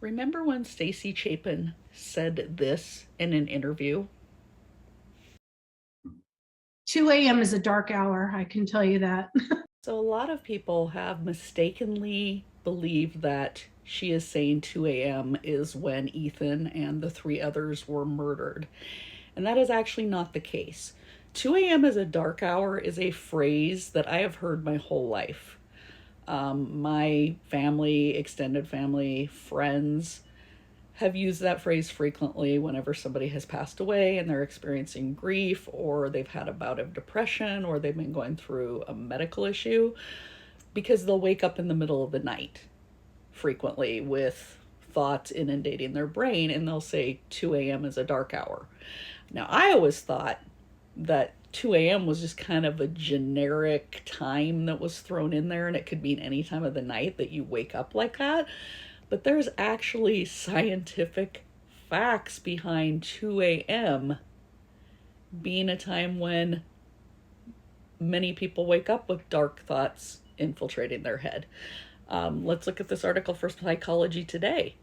Remember when Stacy Chapin said this in an interview? 2 a.m. is a dark hour, I can tell you that. So a lot of people have mistakenly believed that she is saying 2 a.m. is when Ethan and the three others were murdered. And that is actually not the case. 2 a.m. is a dark hour is a phrase that I have heard my whole life. My family, extended family, friends have used that phrase frequently whenever somebody has passed away and they're experiencing grief, or they've had a bout of depression, or they've been going through a medical issue, because they'll wake up in the middle of the night frequently with thoughts inundating their brain, and they'll say 2 a.m. is a dark hour. Now, I always thought that 2 a.m. was just kind of a generic time that was thrown in there, and it could mean any time of the night that you wake up like that. But there's actually scientific facts behind 2 a.m. being a time when many people wake up with dark thoughts infiltrating their head. Let's look at this article for Psychology Today.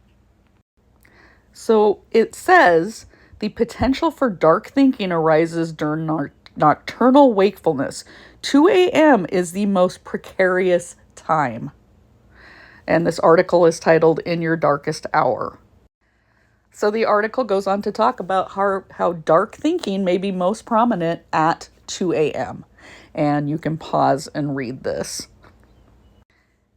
So it says the potential for dark thinking arises during nocturnal wakefulness. 2 a.m. is the most precarious time. And this article is titled In Your Darkest Hour. So the article goes on to talk about how dark thinking may be most prominent at 2 a.m. And you can pause and read this.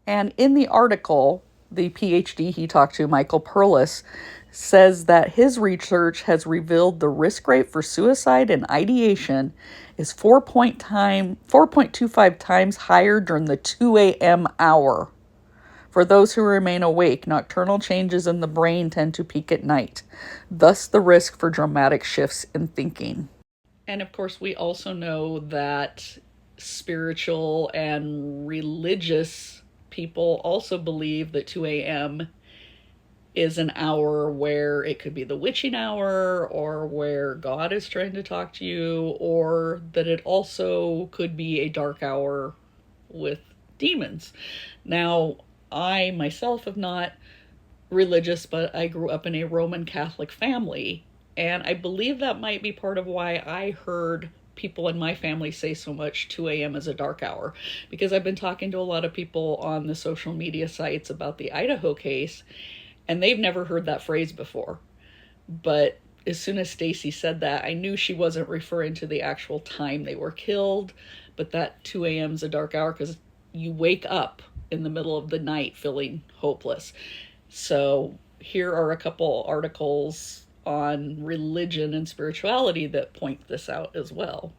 And in the article, the PhD he talked to, Michael Perlis, says that his research has revealed the risk rate for suicide and ideation is 4.25 times higher during the 2 a.m. hour. For those who remain awake, nocturnal changes in the brain tend to peak at night, thus the risk for dramatic shifts in thinking. And of course, we also know that spiritual and religious people also believe that 2 a.m. is an hour where it could be the witching hour, or where God is trying to talk to you, or that it also could be a dark hour with demons. Now, I myself am not religious, but I grew up in a Roman Catholic family, and I believe that might be part of why I heard people in my family say so much 2 a.m. is a dark hour, because I've been talking to a lot of people on the social media sites about the Idaho case, and they've never heard that phrase before. But as soon as Stacy said that, I knew she wasn't referring to the actual time they were killed, but that 2 a.m. is a dark hour because you wake up in the middle of the night feeling hopeless. So here are a couple articles on religion and spirituality that point this out as well.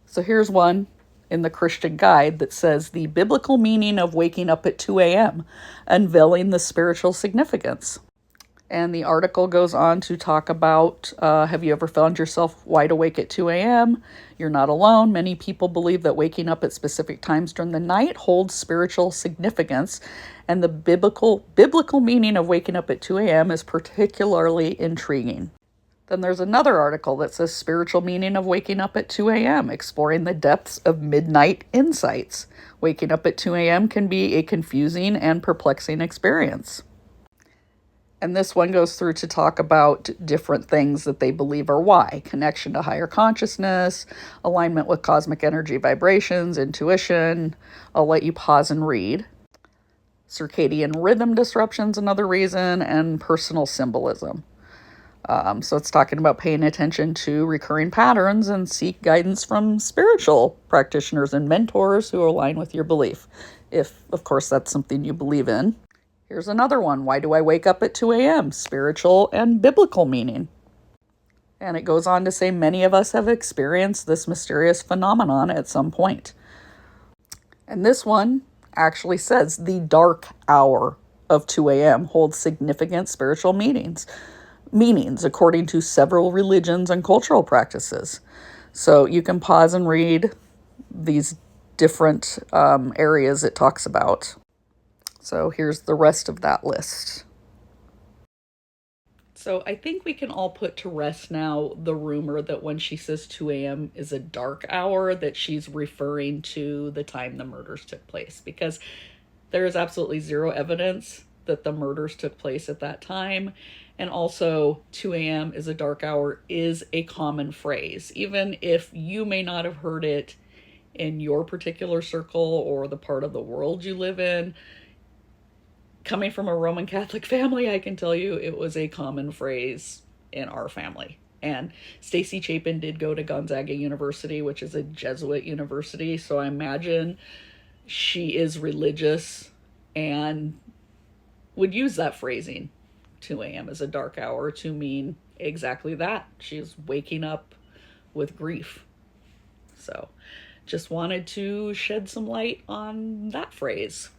So here's one in the Christian Guide that says the biblical meaning of waking up at 2 a.m., unveiling the spiritual significance. And the article goes on to talk about, have you ever found yourself wide awake at 2 a.m.? You're not alone. Many people believe that waking up at specific times during the night holds spiritual significance, and the biblical meaning of waking up at 2 a.m. is particularly intriguing. Then there's another article that says spiritual meaning of waking up at 2 a.m., exploring the depths of midnight insights. Waking up at 2 a.m. can be a confusing and perplexing experience. And this one goes through to talk about different things that they believe are why. Connection to higher consciousness, alignment with cosmic energy vibrations, intuition. I'll let you pause and read. Circadian rhythm disruptions, another reason, and personal symbolism. So it's talking about paying attention to recurring patterns and seek guidance from spiritual practitioners and mentors who align with your belief. If, of course, that's something you believe in. Here's another one. Why do I wake up at 2 a.m.? Spiritual and biblical meaning. And it goes on to say many of us have experienced this mysterious phenomenon at some point. And this one actually says the dark hour of 2 a.m. holds significant spiritual meanings according to several religions and cultural practices. So you can pause and read these different areas it talks about. So here's the rest of that list. So I think we can all put to rest now the rumor that when she says 2 a.m. is a dark hour, that she's referring to the time the murders took place, because there is absolutely zero evidence that the murders took place at that time. And also, 2 a.m. is a dark hour is a common phrase, even if you may not have heard it in your particular circle or the part of the world you live in. Coming from a Roman Catholic family, I can tell you it was a common phrase in our family. And Stacy Chapin did go to Gonzaga University, which is a Jesuit university, so I imagine she is religious and would use that phrasing. 2 a.m. is a dark hour to mean exactly that. She's waking up with grief. So just wanted to shed some light on that phrase.